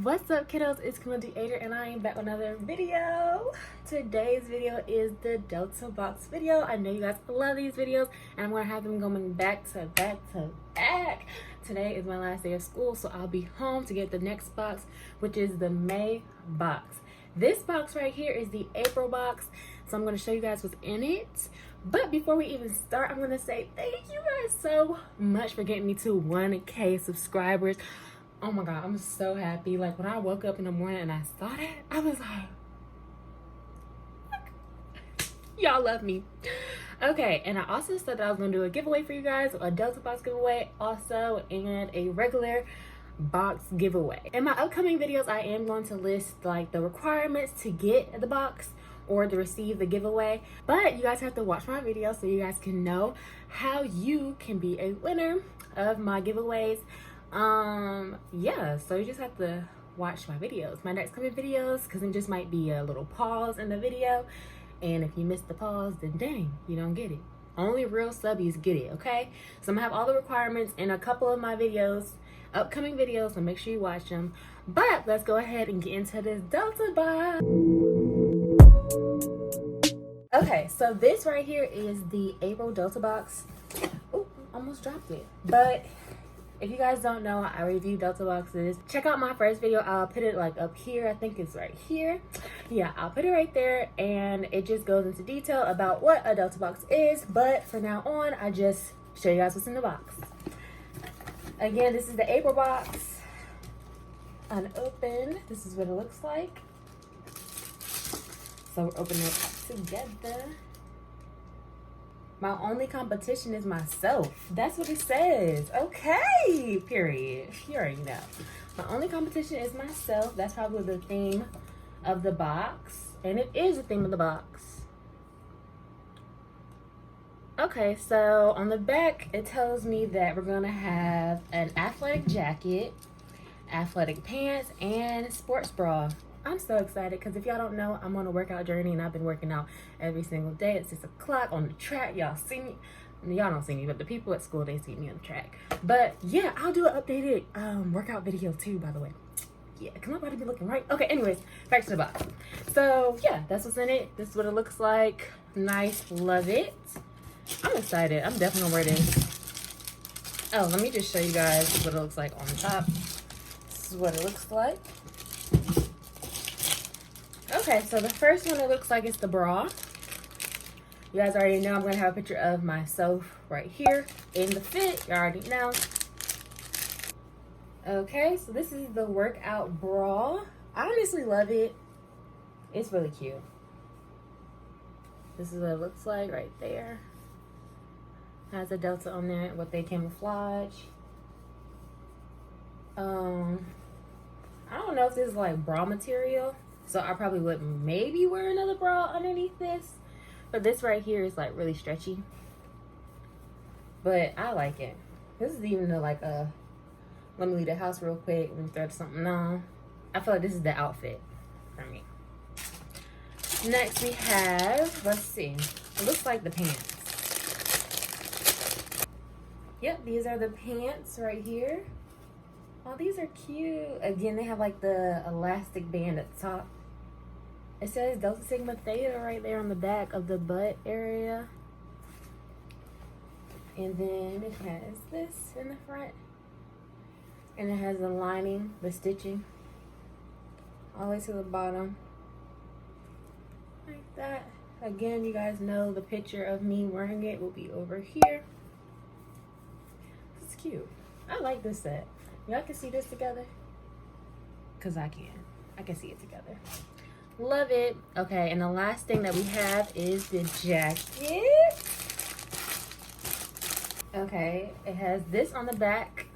What's up, kiddos? It's CAMILLE DEADRA and I am back with another video. Today's video is the Delta box video. I know you guys love these videos and I'm gonna have them going back to back to back. Today is my last day of school, so I'll be home to get the next box, which is the May box. This box right here is the April box, so I'm gonna show you guys what's in it. But before we even start, I'm gonna say thank you guys so much for getting me to 1K subscribers. Oh my god, I'm so happy. Like, when I woke up in the morning and I saw that, I was like, y'all love me. Okay, and I also said that I was gonna do a giveaway for you guys, a Delta box giveaway also, and a regular box giveaway. In my upcoming videos, I am going to list like the requirements to get the box or to receive the giveaway, but you guys have to watch my video so you guys can know how you can be a winner of my giveaways. Yeah, so you just have to watch my videos, my next coming videos, because it just might be a little pause in the video, and if you miss the pause, then dang, you don't get it. Only real subbies get it, okay? So I'm gonna have all the requirements in a couple of my videos, upcoming videos, so make sure you watch them. But let's go ahead and get into this Delta box. Okay, so this right here is the April Delta box. Oh, almost dropped it. But if you guys don't know, I review Delta boxes. Check out my first video. I'll put it like up here. I think it's right here. Yeah, I'll put it right there, and it just goes into detail about what a Delta box is. But for now on, I just show you guys what's in the box. Again, this is the April box. Unopened. This is what it looks like. So we're opening it up together. My only competition is myself. That's what it says. Okay, period. You already know. My only competition is myself. That's probably the theme of the box. And it is the theme of the box. Okay, so on the back, it tells me that we're gonna have an athletic jacket, athletic pants, and sports bra. I'm so excited because if y'all don't know, I'm on a workout journey and I've been working out every single day at 6 o'clock on the track. Y'all see me. Y'all don't see me, but the people at school, they see me on the track. But yeah, I'll do an updated workout video too, by the way. Yeah, because my body be looking right. Okay, anyways, back to the box. So yeah, that's what's in it. This is what it looks like. Nice, love it. I'm excited. I'm definitely gonna wear this. Oh, let me just show you guys what it looks like on the top. This is what it looks like. Okay, so the first one, it looks like it's the bra. You guys already know I'm going to have a picture of myself right here in the fit. You already know. Okay, so this is the workout bra. I honestly love it. It's really cute. This is what it looks like right there. Has a Delta on there with a camouflage. I don't know if this is like bra material. So I probably would maybe wear another bra underneath this. But this right here is like really stretchy. But I like it. This is even like a, let me leave the house real quick. Let me throw something on. I feel like this is the outfit for me. Next we have, let's see. It looks like the pants. Yep, these are the pants right here. Oh, these are cute. Again, they have like the elastic band at the top. It says Delta Sigma Theta right there on the back of the butt area. And then it has this in the front. And it has the lining, the stitching, all the way to the bottom. Like that. Again, you guys know the picture of me wearing it will be over here. It's cute. I like this set. Y'all can see this together? Because I can see it together. Love it. Okay, and the last thing that we have is the jacket. Okay, it has this on the back.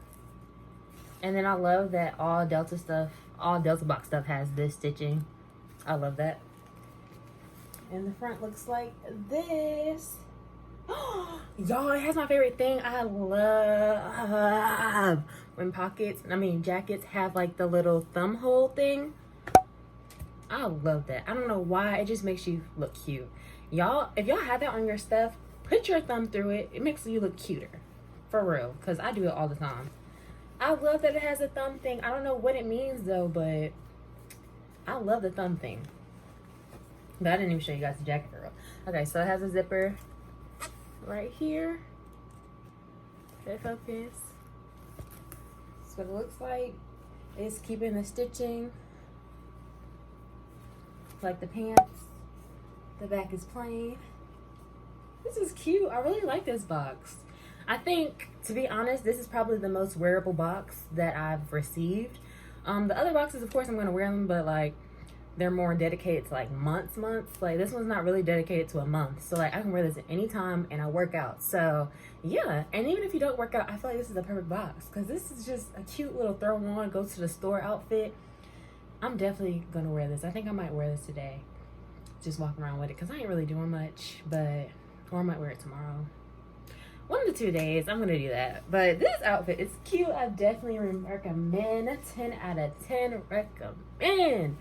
And then I love that all Delta box stuff has this stitching. I love that. And the front looks like this. Y'all, it has my favorite thing. I love when jackets have like the little thumb hole thing. I love that. I don't know why. It just makes you look cute. Y'all, if y'all have that on your stuff, put your thumb through it. It makes you look cuter. For real. Because I do it all the time. I love that it has a thumb thing. I don't know what it means though, but I love the thumb thing. But I didn't even show you guys the jacket for real. Okay, so it has a zipper right here. Okay, focus. That's what it looks like. It's keeping the stitching like the pants. The back is plain. This is cute. I really like this box. I think, to be honest, this is probably the most wearable box that I've received. The other boxes, of course, I'm going to wear them, but like they're more dedicated to like months. Like this one's not really dedicated to a month. So like I can wear this at any time and I work out. So yeah, and even if you don't work out, I feel like this is the perfect box because this is just a cute little throw on, go to the store outfit. I'm definitely going to wear this. I think I might wear this today. Just walking around with it because I ain't really doing much, but, or I might wear it tomorrow. One of the 2 days, I'm gonna do that. But this outfit is cute. I definitely recommend. 10 out of 10 recommend.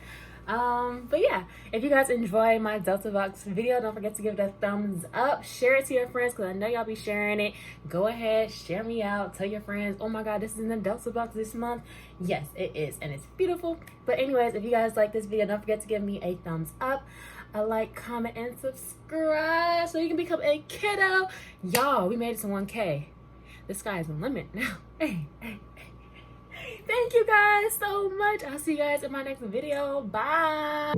But yeah, if you guys enjoy my Delta Box video, don't forget to give it a thumbs up. Share it to your friends because I know y'all be sharing it. Go ahead, share me out. Tell your friends, oh my god, this is in the Delta Box this month. Yes, it is, and it's beautiful. But anyways, if you guys like this video, don't forget to give me a thumbs up, a like, comment, and subscribe so you can become a kiddo. Y'all, we made it to 1K. The sky is the limit now. Hey. Thank you guys so much. I'll see you guys in my next video. Bye.